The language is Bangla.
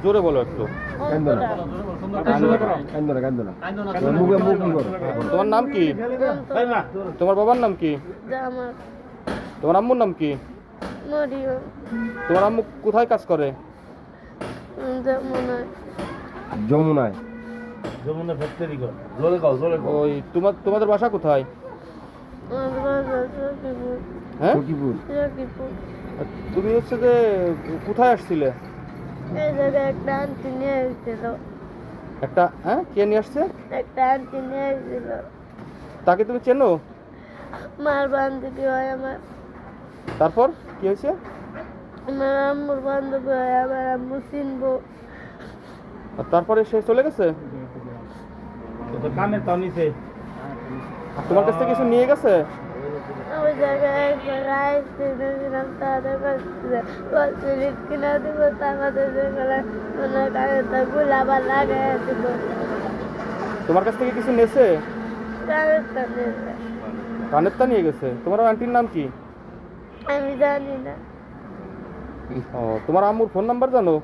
জোরে বলো একটু। তোমার নাম কি? তোমার বাবার নাম কি? তোমার আম্মুর নাম কি? তোমার আম্মু কোথায় কাজ করে? যমুনায়। ওই তোমাদের বাসা কোথায়? হ্যাঁ, তুমি হচ্ছে যে কোথায় আসছিলে? এই জায়গায় একটা আন্টি নিয়ে এসেছিল। একটা হ্যাঁ, কে নিয়ে আসছে? একটা আন্টি নিয়ে এসেছিল। তাকে তুমি চেনো? মার বান্ধবী হয় আমার। তারপর কি হয়েছে? আমার আম্মুর বান্ধবী হয়, আমার আম্মু চিনবো। আর তারপরে সে চলে গেছে? তোমার কাছ থেকে কিছু নিয়ে গেছে? ওই জায়গায় এক জায়গায় এসেছিলাম, তাদের কাছে কিনা দিব, তাদের সেখানে মনে করে গুলো আবার লাগাই দিব। তোমার কাছ থেকে কিছু নেছে? তাদের কানেরটা নিয়ে গেছে। তোমার আন্টির নাম কি? আমি জানি না। ও, তোমার আম্মুর ফোন নাম্বার জানো?